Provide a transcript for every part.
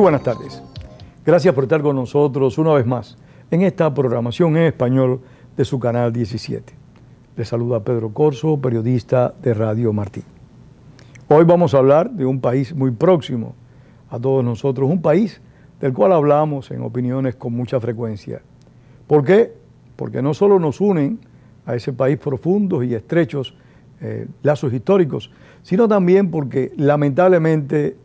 buenas tardes. Gracias por estar con nosotros una vez más en esta programación en español de su canal 17. Les saluda Pedro Corzo, periodista de Radio Martí. Hoy vamos a hablar de un país muy próximo a todos nosotros, un país del cual hablamos en opiniones con mucha frecuencia. ¿Por qué? Porque no solo nos unen a ese país profundos y estrechos lazos históricos, sino también porque lamentablemente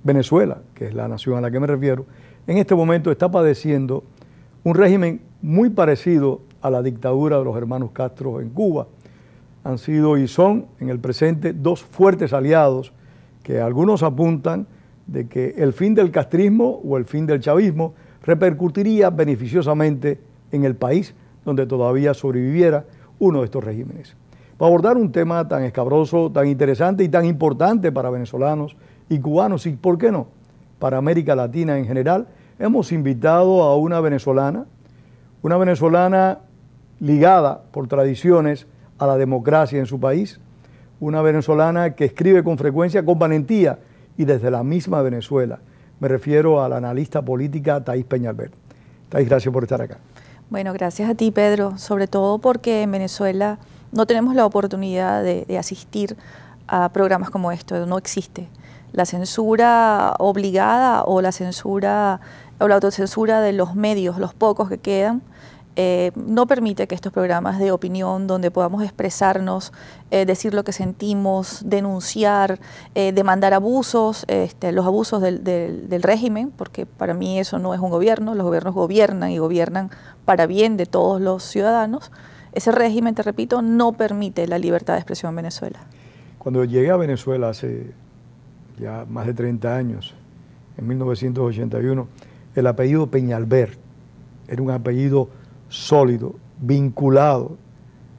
Venezuela, que es la nación a la que me refiero, en este momento está padeciendo un régimen muy parecido a la dictadura de los hermanos Castro en Cuba. Han sido y son en el presente dos fuertes aliados que algunos apuntan de que el fin del castrismo o el fin del chavismo repercutiría beneficiosamente en el país donde todavía sobreviviera uno de estos regímenes. Para abordar un tema tan escabroso, tan interesante y tan importante para venezolanos y cubanos, y por qué no, para América Latina en general, hemos invitado a una venezolana ligada por tradiciones a la democracia en su país, una venezolana que escribe con frecuencia, con valentía y desde la misma Venezuela. Me refiero a la analista política Thais Peñalver. Thais, gracias por estar acá. Bueno, gracias a ti, Pedro, sobre todo porque en Venezuela no tenemos la oportunidad de asistir a programas como esto, no existe. La censura obligada o la censura o la autocensura de los medios, los pocos que quedan, no permite que estos programas de opinión donde podamos expresarnos, decir lo que sentimos, denunciar, demandar abusos, los abusos del régimen, porque para mí eso no es un gobierno, los gobiernos gobiernan y gobiernan para bien de todos los ciudadanos. Ese régimen, te repito, no permite la libertad de expresión en Venezuela. Cuando llegué a Venezuela hace ya más de 30 años, en 1981, el apellido Peñalver era un apellido sólido, vinculado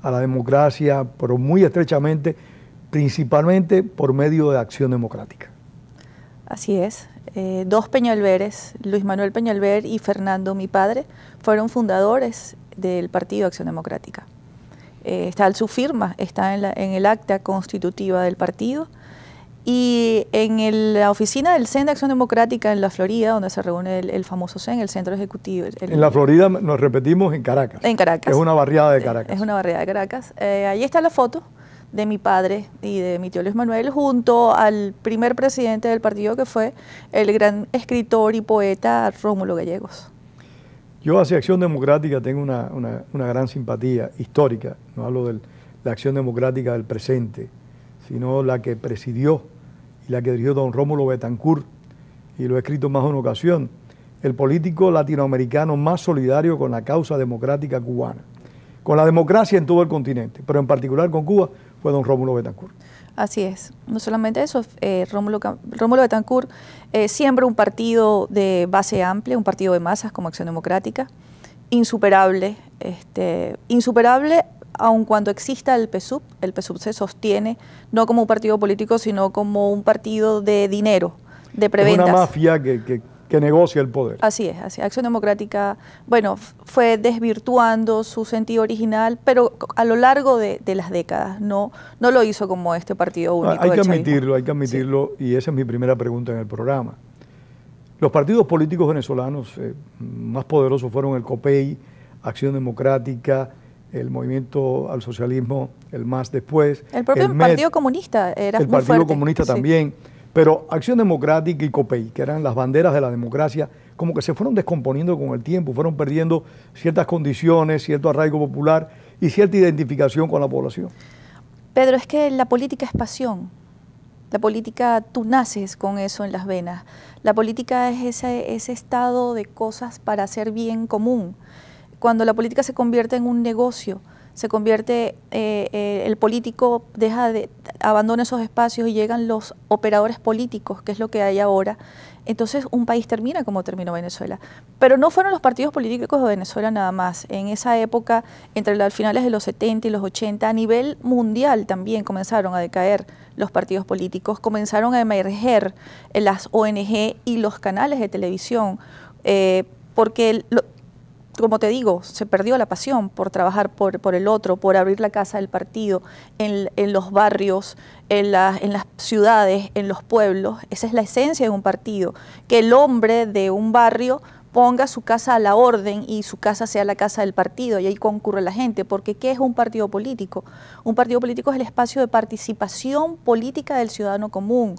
a la democracia, pero muy estrechamente, principalmente por medio de Acción Democrática. Así es. Dos Peñalveres, Luis Manuel Peñalver y Fernando, mi padre, fueron fundadores del Partido Acción Democrática. Está su firma, está en el acta constitutiva del partido, y en la oficina del CEN de Acción Democrática en la Florida, donde se reúne el famoso CEN, el Centro Ejecutivo. En la Florida nos repetimos en Caracas. En Caracas. Es una barriada de Caracas. Es una barriada de Caracas. Ahí está la foto de mi padre y de mi tío Luis Manuel junto al primer presidente del partido, que fue el gran escritor y poeta Rómulo Gallegos. Yo hacia Acción Democrática tengo una gran simpatía histórica. No hablo de la Acción Democrática del presente, sino la que presidió y la que dirigió don Rómulo Betancourt, y lo he escrito en más de una ocasión, el político latinoamericano más solidario con la causa democrática cubana, con la democracia en todo el continente, pero en particular con Cuba, fue don Rómulo Betancourt. Así es. No solamente eso, Rómulo Betancourt siembra un partido de base amplia, un partido de masas como Acción Democrática, insuperable, insuperable aun cuando exista el PSUV se sostiene no como un partido político, sino como un partido de dinero, de preventas. Es una mafia que negocia el poder. Así es, así. Acción Democrática, bueno, fue desvirtuando su sentido original, pero a lo largo de las décadas, no lo hizo como este partido único. Hay que admitirlo, sí. Y esa es mi primera pregunta en el programa. Los partidos políticos venezolanos más poderosos fueron el COPEI, Acción Democrática, el Movimiento al Socialismo, el MAS después. El propio Partido Comunista era muy fuerte. El Partido Comunista también. Pero Acción Democrática y COPEI, que eran las banderas de la democracia, como que se fueron descomponiendo con el tiempo, fueron perdiendo ciertas condiciones, cierto arraigo popular y cierta identificación con la población. Pedro, es que la política es pasión. La política, tú naces con eso en las venas. La política es ese estado de cosas para hacer bien común. Cuando la política se convierte en un negocio, se convierte, el político abandona esos espacios y llegan los operadores políticos, que es lo que hay ahora. Entonces un país termina como terminó Venezuela. Pero no fueron los partidos políticos de Venezuela nada más. En esa época, entre las finales de los 70 y los 80, a nivel mundial también comenzaron a decaer los partidos políticos, comenzaron a emerger las ONG y los canales de televisión, porque como te digo, se perdió la pasión por trabajar por el otro, por abrir la casa del partido en los barrios, en las ciudades, en los pueblos. Esa es la esencia de un partido, que el hombre de un barrio ponga su casa a la orden y su casa sea la casa del partido, y ahí concurre la gente, porque ¿qué es un partido político? Un partido político es el espacio de participación política del ciudadano común.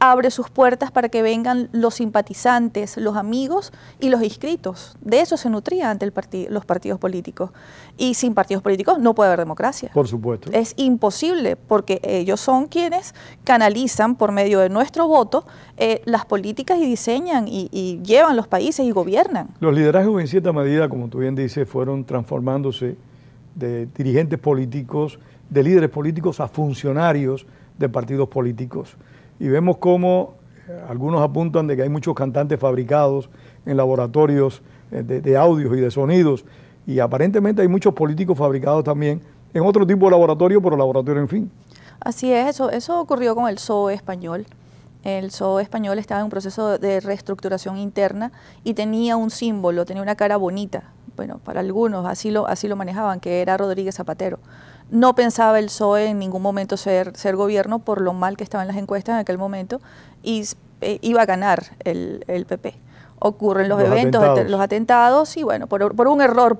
Abre sus puertas para que vengan los simpatizantes, los amigos y los inscritos. De eso se nutría ante los partidos políticos. Y sin partidos políticos no puede haber democracia. Por supuesto. Es imposible, porque ellos son quienes canalizan por medio de nuestro voto las políticas y diseñan y llevan los países y gobiernan. Los liderazgos en cierta medida, como tú bien dices, fueron transformándose de dirigentes políticos, de líderes políticos a funcionarios de partidos políticos. Y vemos cómo algunos apuntan de que hay muchos cantantes fabricados en laboratorios de audios y de sonidos, y aparentemente hay muchos políticos fabricados también en otro tipo de laboratorio, pero laboratorio en fin. Así es, eso ocurrió con el PSOE español. El PSOE español estaba en un proceso de reestructuración interna y tenía un símbolo, tenía una cara bonita. Bueno, para algunos así lo manejaban, que era Rodríguez Zapatero. No pensaba el PSOE en ningún momento ser gobierno por lo mal que estaban las encuestas en aquel momento, y iba a ganar el PP. Ocurren los eventos, los atentados, y bueno, por un error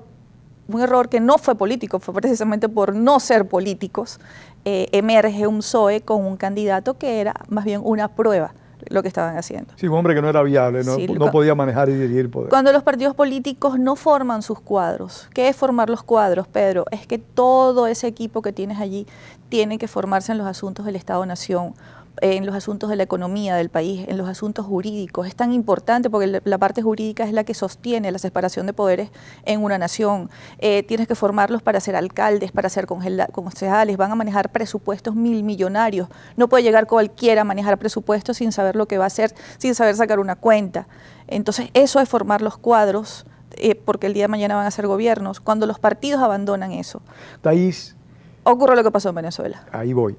que no fue político, fue precisamente por no ser políticos, emerge un PSOE con un candidato que era más bien una prueba lo que estaban haciendo. Sí, un hombre que no era viable, no, sí, no podía manejar y dirigir el poder. Cuando los partidos políticos no forman sus cuadros, ¿qué es formar los cuadros, Pedro? Es que todo ese equipo que tienes allí tiene que formarse en los asuntos del Estado-Nación, en los asuntos de la economía del país, en los asuntos jurídicos. Es tan importante porque la parte jurídica es la que sostiene la separación de poderes en una nación. Tienes que formarlos para ser alcaldes, para ser concejales, van a manejar presupuestos millonarios. No puede llegar cualquiera a manejar presupuestos sin saber lo que va a hacer, sin saber sacar una cuenta. Entonces, eso es formar los cuadros, porque el día de mañana van a ser gobiernos. Cuando los partidos abandonan eso, Thais, ocurre lo que pasó en Venezuela. Ahí voy.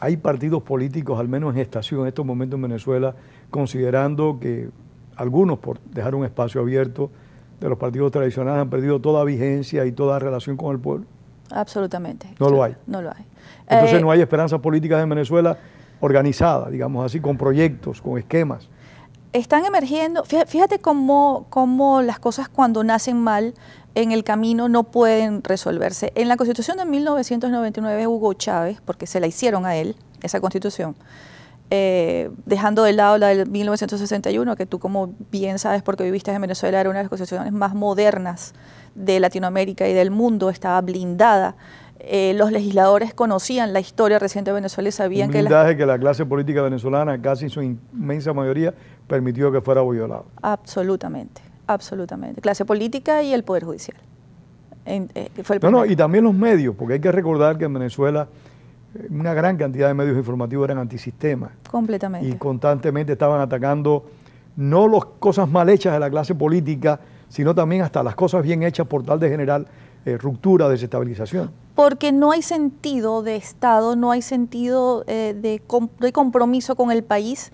Hay partidos políticos, al menos en gestación en estos momentos en Venezuela, considerando que algunos, por dejar un espacio abierto de los partidos tradicionales, han perdido toda vigencia y toda relación con el pueblo. Absolutamente. No lo hay. No lo hay. Entonces no hay esperanzas políticas en Venezuela organizadas, digamos así, con proyectos, con esquemas. Están emergiendo, fíjate cómo las cosas cuando nacen mal en el camino no pueden resolverse. En la Constitución de 1999, Hugo Chávez, porque se la hicieron a él, esa Constitución, dejando de lado la de 1961, que tú como bien sabes porque viviste en Venezuela, era una de las constituciones más modernas de Latinoamérica y del mundo, estaba blindada. Los legisladores conocían la historia reciente de Venezuela y sabían que la clase política venezolana, casi en su inmensa mayoría, permitió que fuera violado. Absolutamente, absolutamente. Clase política y el Poder Judicial. Y también los medios, porque hay que recordar que en Venezuela una gran cantidad de medios informativos eran antisistemas. Completamente. Y constantemente estaban atacando no las cosas mal hechas de la clase política, sino también hasta las cosas bien hechas por tal de generar ruptura, desestabilización. Porque no hay sentido de Estado, no hay sentido de compromiso con el país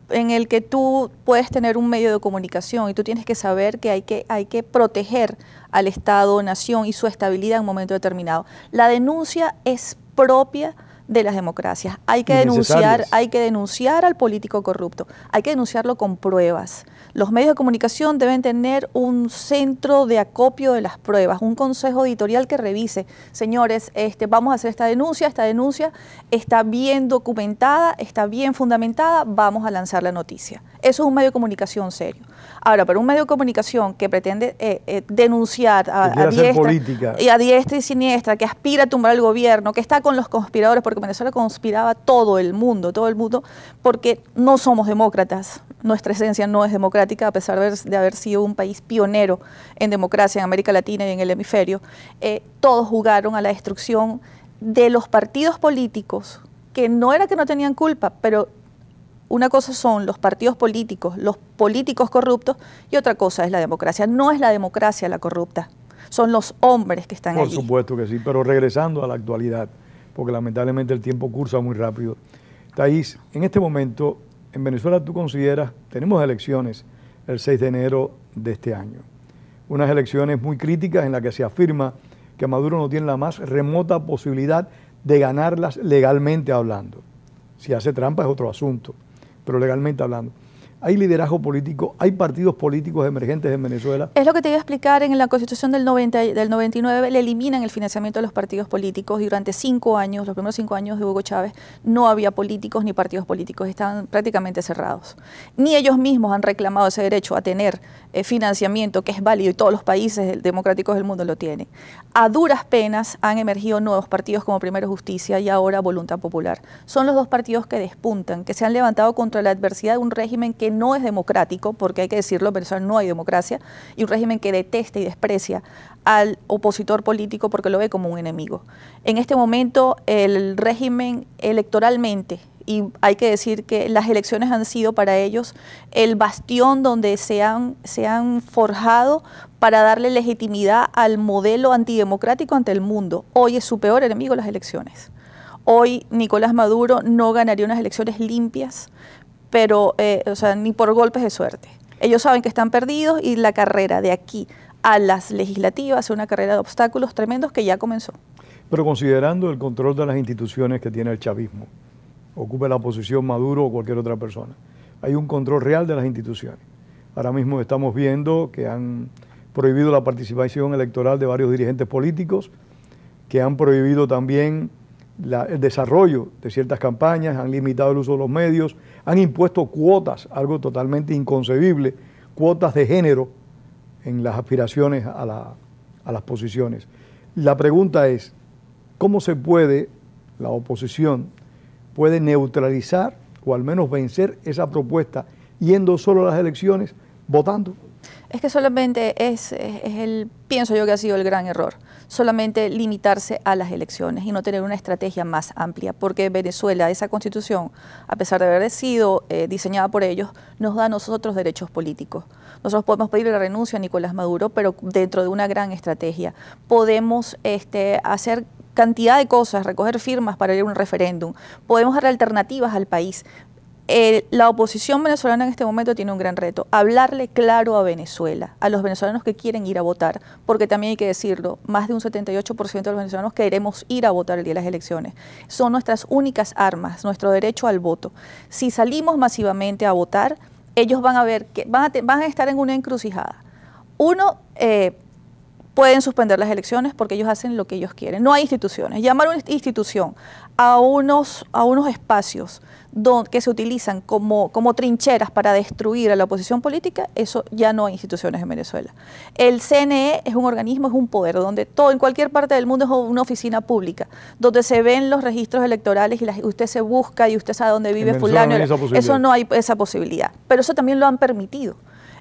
en el que tú puedes tener un medio de comunicación y tú tienes que saber que hay que proteger al Estado, nación y su estabilidad en un momento determinado. La denuncia es propia de las democracias. Hay que denunciar al político corrupto, hay que denunciarlo con pruebas. Los medios de comunicación deben tener un centro de acopio de las pruebas, un consejo editorial que revise, señores, vamos a hacer esta denuncia está bien documentada, está bien fundamentada, vamos a lanzar la noticia. Eso es un medio de comunicación serio. Ahora, pero un medio de comunicación que pretende denunciar a diestra y siniestra, que aspira a tumbar al gobierno, que está con los conspiradores, porque Venezuela conspiraba todo el mundo, porque no somos demócratas, nuestra esencia no es democrática, a pesar de haber sido un país pionero en democracia en América Latina y en el hemisferio. Todos jugaron a la destrucción de los partidos políticos, que no era que no tenían culpa, pero una cosa son los partidos políticos, los políticos corruptos, y otra cosa es la democracia. No es la democracia la corrupta, son los hombres que están allí. Por supuesto que sí, pero regresando a la actualidad, porque lamentablemente el tiempo cursa muy rápido. Thais, en este momento, en Venezuela tú consideras, tenemos elecciones el 6 de enero de este año, unas elecciones muy críticas en las que se afirma que Maduro no tiene la más remota posibilidad de ganarlas legalmente hablando. Si hace trampa es otro asunto, pero legalmente hablando. ¿Hay liderazgo político? ¿Hay partidos políticos emergentes en Venezuela? Es lo que te iba a explicar. En la Constitución del 99 le eliminan el financiamiento de los partidos políticos y durante 5 años, los primeros 5 años de Hugo Chávez, no había políticos ni partidos políticos, estaban prácticamente cerrados. Ni ellos mismos han reclamado ese derecho a tener financiamiento que es válido y todos los países democráticos del mundo lo tienen. A duras penas han emergido nuevos partidos como Primero Justicia y ahora Voluntad Popular. Son los dos partidos que despuntan, que se han levantado contra la adversidad de un régimen que no es democrático, porque hay que decirlo, en Venezuela no hay democracia, y un régimen que detesta y desprecia al opositor político porque lo ve como un enemigo. En este momento el régimen electoralmente, y hay que decir que las elecciones han sido para ellos el bastión donde se han forjado para darle legitimidad al modelo antidemocrático ante el mundo. Hoy es su peor enemigo las elecciones. Hoy Nicolás Maduro no ganaría unas elecciones limpias, pero ni por golpes de suerte. Ellos saben que están perdidos y la carrera de aquí a las legislativas es una carrera de obstáculos tremendos que ya comenzó. Pero considerando el control de las instituciones que tiene el chavismo, ocupe la oposición Maduro o cualquier otra persona, hay un control real de las instituciones. Ahora mismo estamos viendo que han prohibido la participación electoral de varios dirigentes políticos, que han prohibido también el desarrollo de ciertas campañas, han limitado el uso de los medios, han impuesto cuotas, algo totalmente inconcebible, cuotas de género en las aspiraciones a las posiciones. La pregunta es, ¿cómo se puede, la oposición puede neutralizar o al menos vencer esa propuesta yendo solo a las elecciones, votando? Es que solamente pienso yo que ha sido el gran error, solamente limitarse a las elecciones y no tener una estrategia más amplia, porque Venezuela, esa constitución, a pesar de haber sido diseñada por ellos, nos da a nosotros derechos políticos. Nosotros podemos pedir la renuncia a Nicolás Maduro, pero dentro de una gran estrategia. Podemos hacer cantidad de cosas, recoger firmas para ir a un referéndum, podemos dar alternativas al país. La oposición venezolana en este momento tiene un gran reto, hablarle claro a Venezuela, a los venezolanos que quieren ir a votar, porque también hay que decirlo, más de un 78% de los venezolanos queremos ir a votar el día de las elecciones. Son nuestras únicas armas, nuestro derecho al voto. Si salimos masivamente a votar, ellos van a ver que van a estar en una encrucijada. Uno, pueden suspender las elecciones porque ellos hacen lo que ellos quieren. No hay instituciones. Llamar a una institución a unos espacios que se utilizan como trincheras para destruir a la oposición política, eso ya no hay instituciones en Venezuela. El CNE es un organismo, es un poder, donde en cualquier parte del mundo es una oficina pública, donde se ven los registros electorales y usted se busca y usted sabe dónde vive fulano. Eso no hay esa posibilidad, pero eso también lo han permitido.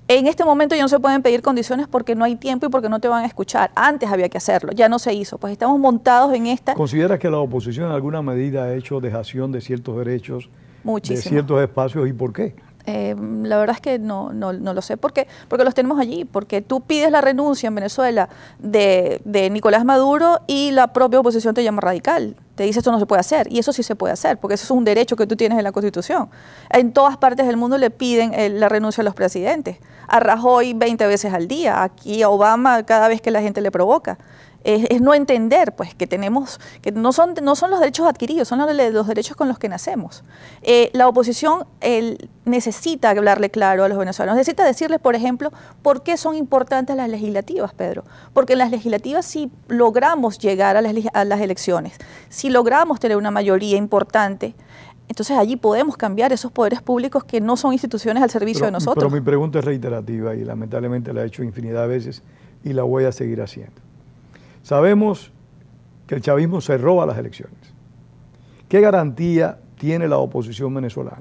En este momento ya no se pueden pedir condiciones porque no hay tiempo y porque no te van a escuchar. Antes había que hacerlo, ya no se hizo. Pues estamos montados en esta... ¿Consideras que la oposición en alguna medida ha hecho dejación de ciertos derechos, muchísimo, de ciertos espacios, y por qué? La verdad es que no lo sé. ¿Por qué? Porque los tenemos allí, porque tú pides la renuncia en Venezuela de Nicolás Maduro y la propia oposición te llama radical. Te dice esto no se puede hacer, y eso sí se puede hacer, porque eso es un derecho que tú tienes en la Constitución. En todas partes del mundo le piden la renuncia a los presidentes. A Rajoy 20 veces al día, aquí a Obama cada vez que la gente le provoca. Es no entender pues que no son los derechos adquiridos, son los derechos con los que nacemos. La oposición necesita hablarle claro a los venezolanos, necesita decirles, por ejemplo, por qué son importantes las legislativas, Pedro. Porque en las legislativas si logramos llegar a las elecciones, si logramos tener una mayoría importante, entonces allí podemos cambiar esos poderes públicos que no son instituciones al servicio de nosotros. Pero mi pregunta es reiterativa y lamentablemente la he hecho infinidad de veces y la voy a seguir haciendo. Sabemos que el chavismo se roba las elecciones. ¿Qué garantía tiene la oposición venezolana,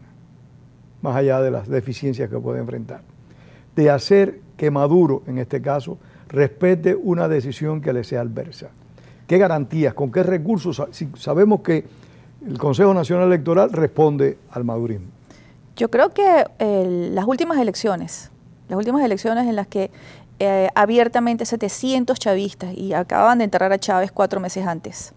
más allá de las deficiencias que puede enfrentar, de hacer que Maduro, en este caso, respete una decisión que le sea adversa? ¿Qué garantías, con qué recursos? Si sabemos que el Consejo Nacional Electoral responde al madurismo. Yo creo que las últimas elecciones en las que abiertamente 700 chavistas, y acababan de enterrar a Chávez 4 meses antes,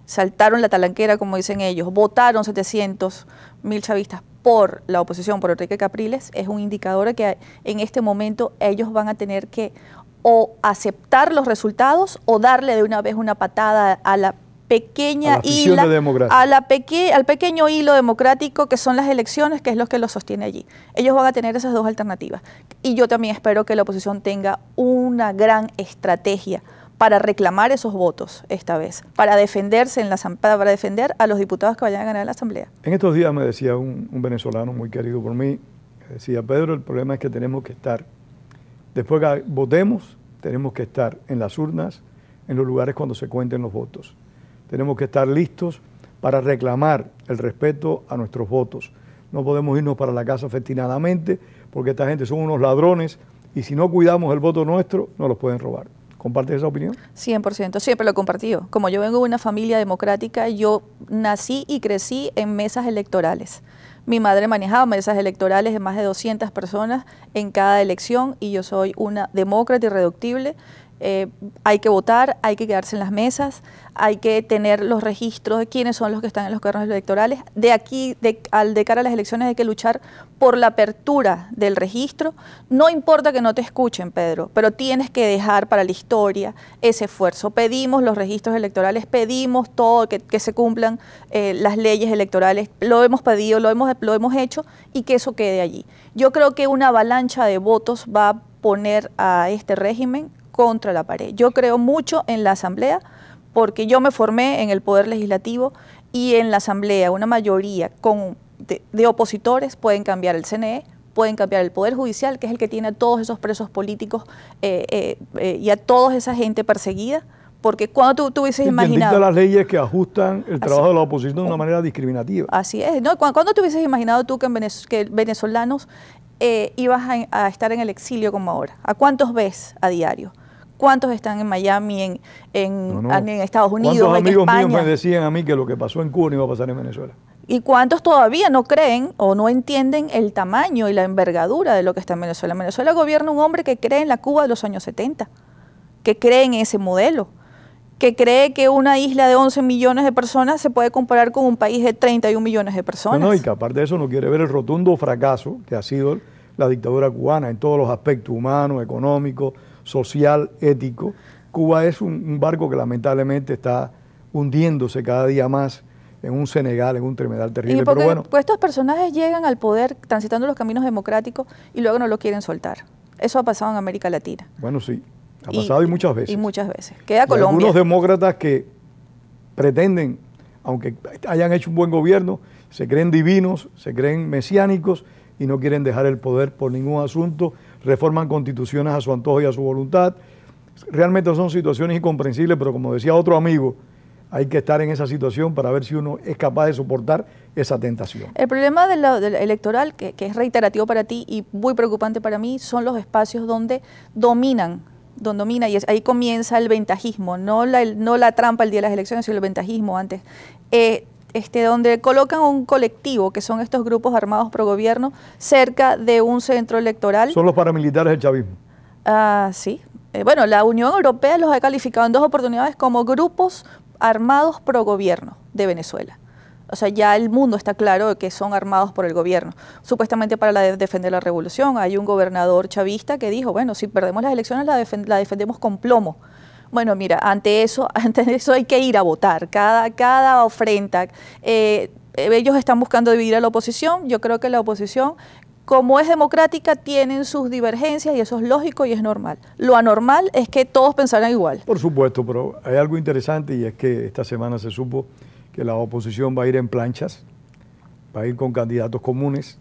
saltaron la talanquera, como dicen ellos, votaron 700.000 chavistas por la oposición, por Enrique Capriles, es un indicador de que en este momento ellos van a tener que o aceptar los resultados o darle de una vez una patada a la pequeña isla, al pequeño hilo democrático que son las elecciones, que es lo que los sostiene allí. Ellos van a tener esas dos alternativas. Y yo también espero que la oposición tenga una gran estrategia para reclamar esos votos esta vez, para defenderse en para defender a los diputados que vayan a ganar la Asamblea. En estos días me decía un venezolano muy querido por mí, decía: Pedro, el problema es que tenemos que estar, después que votemos, tenemos que estar en las urnas, en los lugares cuando se cuenten los votos. Tenemos que estar listos para reclamar el respeto a nuestros votos. No podemos irnos para la casa festinadamente porque esta gente son unos ladrones y si no cuidamos el voto nuestro, nos los pueden robar. ¿Compartes esa opinión? 100%, siempre lo he compartido. Como yo vengo de una familia democrática, yo nací y crecí en mesas electorales. Mi madre manejaba mesas electorales de más de 200 personas en cada elección y yo soy una demócrata irreductible. Hay que votar, hay que quedarse en las mesas, hay que tener los registros de quiénes son los que están en los carros electorales. De cara a las elecciones hay que luchar por la apertura del registro. No importa que no te escuchen, Pedro, pero tienes que dejar para la historia ese esfuerzo. Pedimos los registros electorales, pedimos todo, que se cumplan las leyes electorales, lo hemos pedido, lo hemos hecho y que eso quede allí. Yo creo que una avalancha de votos va a poner a este régimen contra la pared. Yo creo mucho en la Asamblea porque yo me formé en el Poder Legislativo y en la Asamblea una mayoría de opositores pueden cambiar el CNE, pueden cambiar el Poder Judicial, que es el que tiene a todos esos presos políticos y a toda esa gente perseguida, porque cuando tú hubieses imaginado... las leyes que ajustan el trabajo de la oposición de una manera discriminativa. Así es, ¿no? Cuando tú hubieses imaginado tú que venezolanos ibas a estar en el exilio como ahora? ¿A cuántos ves a diario? ¿Cuántos están en Miami, en Estados Unidos, en España? ¿Cuántos amigos míos me decían a mí que lo que pasó en Cuba no iba a pasar en Venezuela? ¿Y cuántos todavía no creen o no entienden el tamaño y la envergadura de lo que está en Venezuela? En Venezuela gobierna un hombre que cree en la Cuba de los años 70, que cree en ese modelo, que cree que una isla de 11 millones de personas se puede comparar con un país de 31 millones de personas. Y que aparte de eso no quiere ver el rotundo fracaso que ha sido la dictadura cubana en todos los aspectos humanos, económicos, social, ético. Cuba es un barco que lamentablemente está hundiéndose cada día más en un Senegal, en un tremendal terrible. Pero bueno, pues estos personajes llegan al poder transitando los caminos democráticos y luego no lo quieren soltar. Eso ha pasado en América Latina. Bueno, sí, ha pasado y muchas veces. Y muchas veces. Queda Colombia. Algunos demócratas que pretenden, aunque hayan hecho un buen gobierno, se creen divinos, se creen mesiánicos y no quieren dejar el poder por ningún asunto, reforman constituciones a su antojo y a su voluntad. Realmente son situaciones incomprensibles, pero como decía otro amigo, hay que estar en esa situación para ver si uno es capaz de soportar esa tentación. El problema del electoral, que es reiterativo para ti y muy preocupante para mí, son los espacios donde domina, y ahí comienza el ventajismo, no la trampa el día de las elecciones, sino el ventajismo antes. Donde colocan un colectivo, que son estos grupos armados pro gobierno, cerca de un centro electoral. Son los paramilitares del chavismo. Sí. Bueno, la Unión Europea los ha calificado en 2 oportunidades como grupos armados pro gobierno de Venezuela. O sea, ya el mundo está claro de que son armados por el gobierno, supuestamente para defender la revolución. Hay un gobernador chavista que dijo, bueno, si perdemos las elecciones la defendemos con plomo. Bueno, mira, ante eso hay que ir a votar. Cada ofrenda, ellos están buscando dividir a la oposición. Yo creo que la oposición, como es democrática, tienen sus divergencias y eso es lógico y es normal. Lo anormal es que todos pensaran igual. Por supuesto, pero hay algo interesante y es que esta semana se supo que la oposición va a ir en planchas, va a ir con candidatos comunes.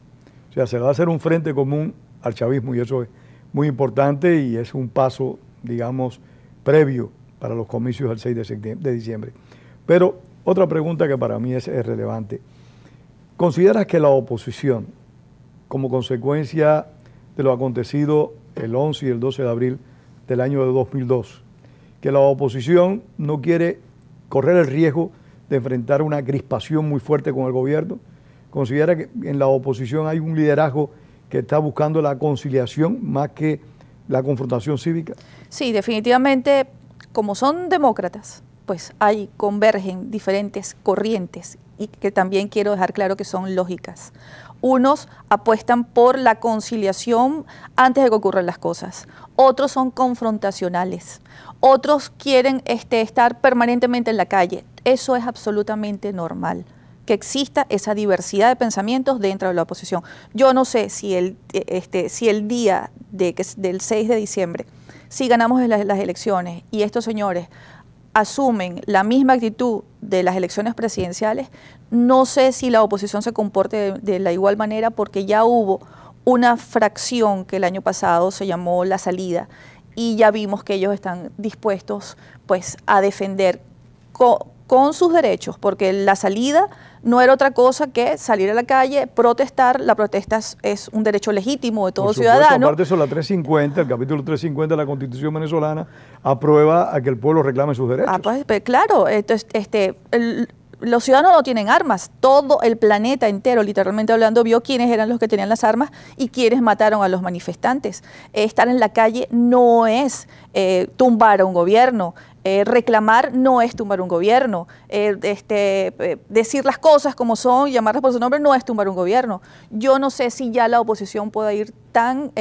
O sea, se va a hacer un frente común al chavismo y eso es muy importante y es un paso, digamos, previo para los comicios del 6 de diciembre. Pero otra pregunta que para mí es relevante. ¿Consideras que la oposición, como consecuencia de lo acontecido el 11 y el 12 de abril del año de 2002, que la oposición no quiere correr el riesgo de enfrentar una crispación muy fuerte con el gobierno? ¿Considera que en la oposición hay un liderazgo que está buscando la conciliación más que la confrontación cívica? Sí, definitivamente, como son demócratas, pues convergen diferentes corrientes y que también quiero dejar claro que son lógicas. Unos apuestan por la conciliación antes de que ocurran las cosas. Otros son confrontacionales. Otros quieren estar permanentemente en la calle. Eso es absolutamente normal, que exista esa diversidad de pensamientos dentro de la oposición. Yo no sé si el día del 6 de diciembre, si ganamos las elecciones y estos señores asumen la misma actitud de las elecciones presidenciales, no sé si la oposición se comporte de la igual manera, porque ya hubo una fracción que el año pasado se llamó La Salida y ya vimos que ellos están dispuestos pues a defender con sus derechos, porque la salida no era otra cosa que salir a la calle, protestar. La protesta es un derecho legítimo de todo ciudadano. Aparte de eso, la 350, el capítulo 350 de la Constitución venezolana, aprueba a que el pueblo reclame sus derechos. Pues, claro, los ciudadanos no tienen armas. Todo el planeta entero, literalmente hablando, vio quiénes eran los que tenían las armas y quiénes mataron a los manifestantes. Estar en la calle no es tumbar a un gobierno. Reclamar no es tumbar un gobierno. Decir las cosas como son, llamarlas por su nombre, no es tumbar un gobierno. Yo no sé si ya la oposición pueda ir tan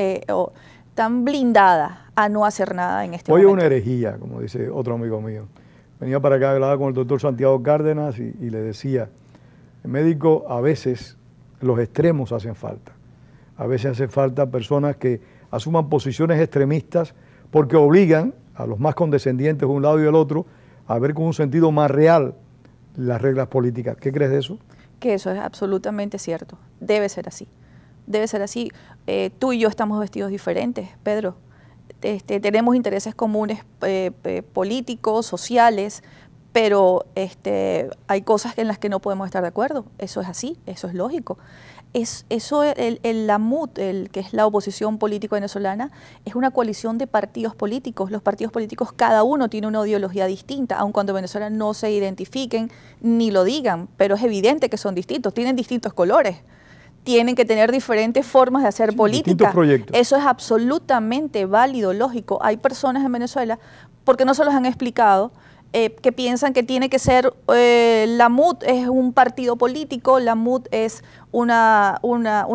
blindada a no hacer nada en este momento. Hoy es una herejía, como dice otro amigo mío. Venía para acá, hablaba con el doctor Santiago Cárdenas y le decía, el médico, a veces los extremos hacen falta. A veces hace falta personas que asuman posiciones extremistas porque obligan a los más condescendientes de un lado y del otro a ver con un sentido más real las reglas políticas. ¿Qué crees de eso? Que eso es absolutamente cierto. Debe ser así. Debe ser así. Tú y yo estamos vestidos diferentes, Pedro. Tenemos intereses comunes políticos, sociales, pero hay cosas en las que no podemos estar de acuerdo. Eso es así, eso es lógico. La MUT, que es la oposición política venezolana, es una coalición de partidos políticos. Los partidos políticos, cada uno tiene una ideología distinta, aun cuando en Venezuela no se identifiquen ni lo digan, pero es evidente que son distintos, tienen distintos colores. Tienen que tener diferentes formas de hacer política. Eso es absolutamente válido, lógico. Hay personas en Venezuela, porque no se los han explicado, que piensan que tiene que ser, la MUT es un partido político, la MUT es una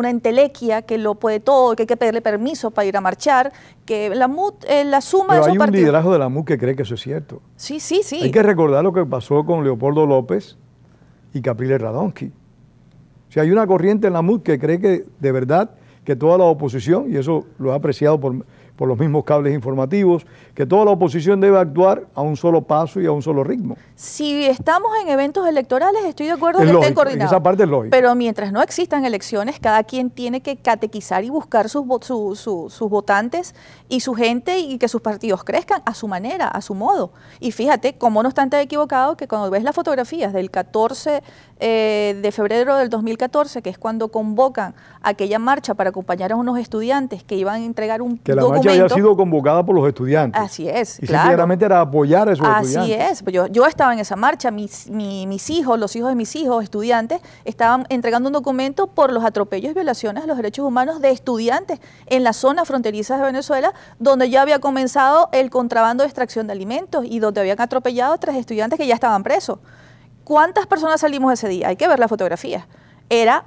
entelequia que lo puede todo, que hay que pedirle permiso para ir a marchar, que la MUT es la suma de esos partidos. Pero hay un liderazgo de la MUT que cree que eso es cierto. Sí, sí, sí. Hay que recordar lo que pasó con Leopoldo López y Capriles Radonsky. O sea, hay una corriente en la MUT que cree que de verdad que toda la oposición, y eso lo he apreciado por los mismos cables informativos, que toda la oposición debe actuar a un solo paso y a un solo ritmo. Si estamos en eventos electorales, estoy de acuerdo que estén coordinados. Esa parte es lógica. Pero mientras no existan elecciones, cada quien tiene que catequizar y buscar sus votantes y su gente, y que sus partidos crezcan a su manera, a su modo. Y fíjate cómo no están tan equivocados, que cuando ves las fotografías del 14 de febrero del 2014, que es cuando convocan aquella marcha para acompañar a unos estudiantes que iban a entregar un documento. Que la marcha había sido convocada por los estudiantes. Así es, y sinceramente era apoyar a esos estudiantes. Así es. Yo estaba en esa marcha, mis hijos, los hijos de mis hijos, estudiantes, estaban entregando un documento por los atropellos y violaciones a los derechos humanos de estudiantes en la zona fronteriza de Venezuela, donde ya había comenzado el contrabando de extracción de alimentos y donde habían atropellado a 3 estudiantes que ya estaban presos. ¿Cuántas personas salimos ese día? Hay que ver la fotografía. Era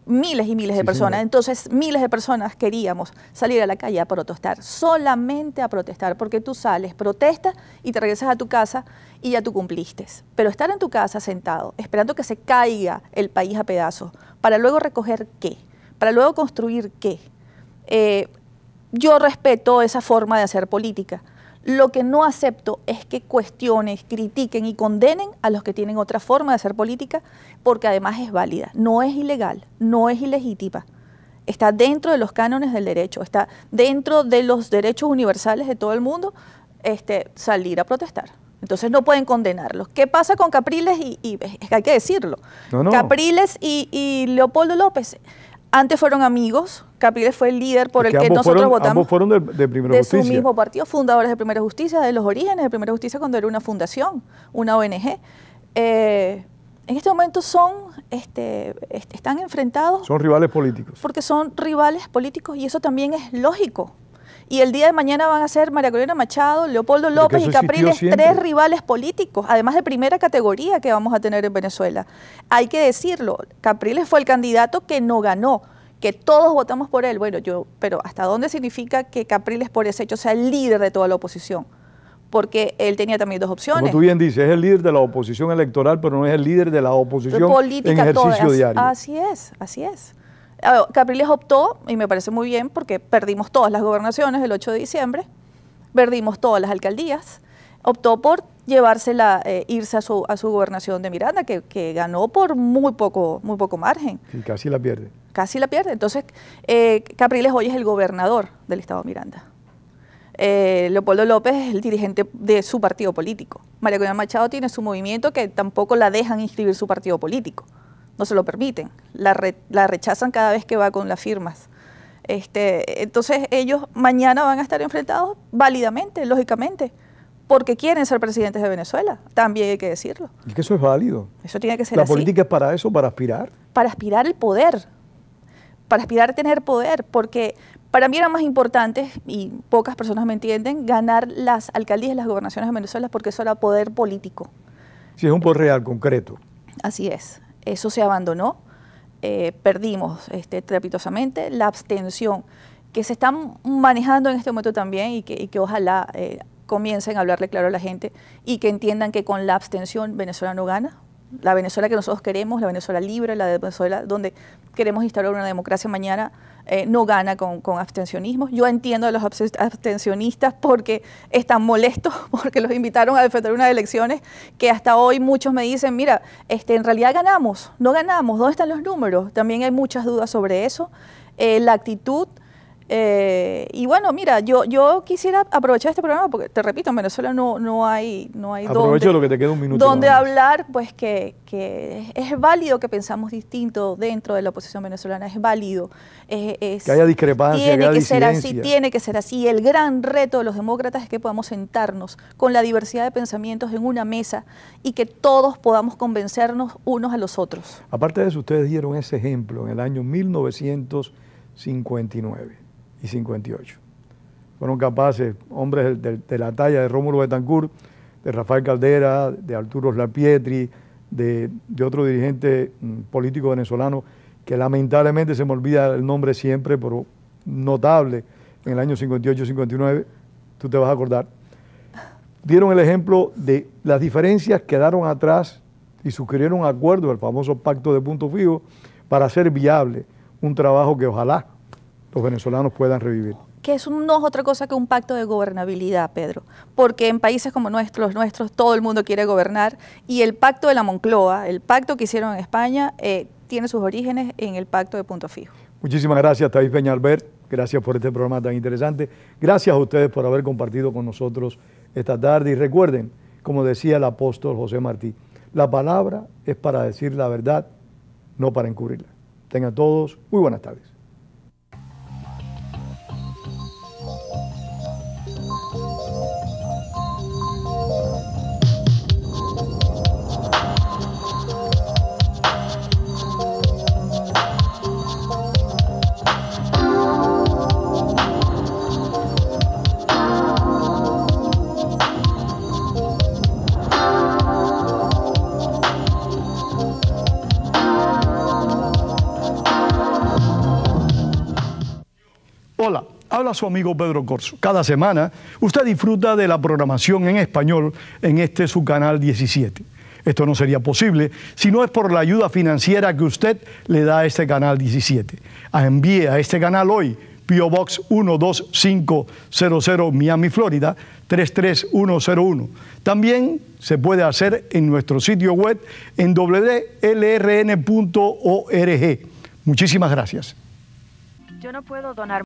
miles y miles de personas. Sí. Entonces, miles de personas queríamos salir a la calle a protestar, solamente a protestar, porque tú sales, protestas y te regresas a tu casa y ya tú cumpliste. Pero estar en tu casa sentado, esperando que se caiga el país a pedazos, para luego recoger qué, para luego construir qué. Yo respeto esa forma de hacer política. Lo que no acepto es que cuestionen, critiquen y condenen a los que tienen otra forma de hacer política, porque además es válida, no es ilegal, no es ilegítima. Está dentro de los cánones del derecho, está dentro de los derechos universales de todo el mundo, salir a protestar. Entonces no pueden condenarlos. ¿Qué pasa con Capriles? Y es que hay que decirlo. No. Capriles y Leopoldo López antes fueron amigos. Capriles fue el líder por el que nosotros votamos. Ambos fueron de Primera Justicia. De su mismo partido, fundadores de Primera Justicia, de los orígenes de Primera Justicia cuando era una fundación, una ONG. En este momento están enfrentados. Son rivales políticos. Porque son rivales políticos y eso también es lógico. Y el día de mañana van a ser María Corina Machado, Leopoldo López y Capriles, 3 rivales políticos, además de primera categoría que vamos a tener en Venezuela. Hay que decirlo, Capriles fue el candidato que no ganó, que todos votamos por él. Bueno, pero ¿hasta dónde significa que Capriles por ese hecho sea el líder de toda la oposición? Porque él tenía también 2 opciones. Como tú bien dices, es el líder de la oposición electoral, pero no es el líder de la oposición política en ejercicio diario. Así es, así es. Capriles optó, y me parece muy bien, porque perdimos todas las gobernaciones el 8 de diciembre, perdimos todas las alcaldías, optó por llevársela, irse a su gobernación de Miranda, que ganó por muy poco margen. Y casi la pierde. Casi la pierde. Entonces, Capriles hoy es el gobernador del estado de Miranda. Leopoldo López es el dirigente de su partido político. María Corina Machado tiene su movimiento que tampoco la dejan inscribir su partido político. No se lo permiten, la rechazan cada vez que va con las firmas. Entonces ellos mañana van a estar enfrentados válidamente, lógicamente, porque quieren ser presidentes de Venezuela, también hay que decirlo. Y que eso es válido. Eso tiene que ser así. así. ¿La política es para eso, para aspirar? Para aspirar el poder, para aspirar a tener poder, porque para mí era más importante, y pocas personas me entienden, ganar las alcaldías y las gobernaciones de Venezuela porque eso era poder político. Sí, es un poder real, concreto. Así es. Eso se abandonó, perdimos estrepitosamente la abstención, que se está manejando en este momento también y que ojalá comiencen a hablarle claro a la gente y que entiendan que con la abstención Venezuela no gana. La Venezuela que nosotros queremos, la Venezuela libre, la Venezuela donde queremos instaurar una democracia mañana, no gana con abstencionismo. Yo entiendo a los abstencionistas porque están molestos, porque los invitaron a defender unas elecciones que hasta hoy muchos me dicen, mira, en realidad ganamos, no ganamos, ¿dónde están los números? También hay muchas dudas sobre eso, la actitud. Y bueno, mira, yo quisiera aprovechar este programa porque, te repito, en Venezuela no hay Aprovecho lo que te queda un minuto. Donde hablar, pues que es válido que pensamos distinto dentro de la oposición venezolana, es válido. Que haya discrepancia, tiene que haya que ser así, disidencia. tiene que ser así. El gran reto de los demócratas es que podamos sentarnos con la diversidad de pensamientos en una mesa y que todos podamos convencernos unos a los otros. Aparte de eso, ustedes dieron ese ejemplo en el año 1959. Y 58. Fueron capaces, hombres de la talla de Rómulo Betancourt, de Rafael Caldera, de Arturo Slapietri, de otro dirigente político venezolano, que lamentablemente se me olvida el nombre siempre, pero notable, en el año 58-59, tú te vas a acordar. Dieron el ejemplo de las diferencias, quedaron atrás y suscribieron acuerdos, el famoso pacto de punto fijo, para hacer viable un trabajo que ojalá los venezolanos puedan revivir. Que eso no es otra cosa que un pacto de gobernabilidad, Pedro, porque en países como los nuestros todo el mundo quiere gobernar y el pacto de la Moncloa, el pacto que hicieron en España, tiene sus orígenes en el pacto de punto fijo. Muchísimas gracias, Thais Peñalver, gracias por este programa tan interesante, gracias a ustedes por haber compartido con nosotros esta tarde y recuerden, como decía el apóstol José Martí, la palabra es para decir la verdad, no para encubrirla. Tengan todos muy buenas tardes. Hola, habla su amigo Pedro Corso. Cada semana usted disfruta de la programación en español en su canal 17. Esto no sería posible si no es por la ayuda financiera que usted le da a este canal 17. Envíe a este canal hoy P.O. Box 12500 Miami, Florida 33101. También se puede hacer en nuestro sitio web en wlrn.org. Muchísimas gracias. Yo no puedo donar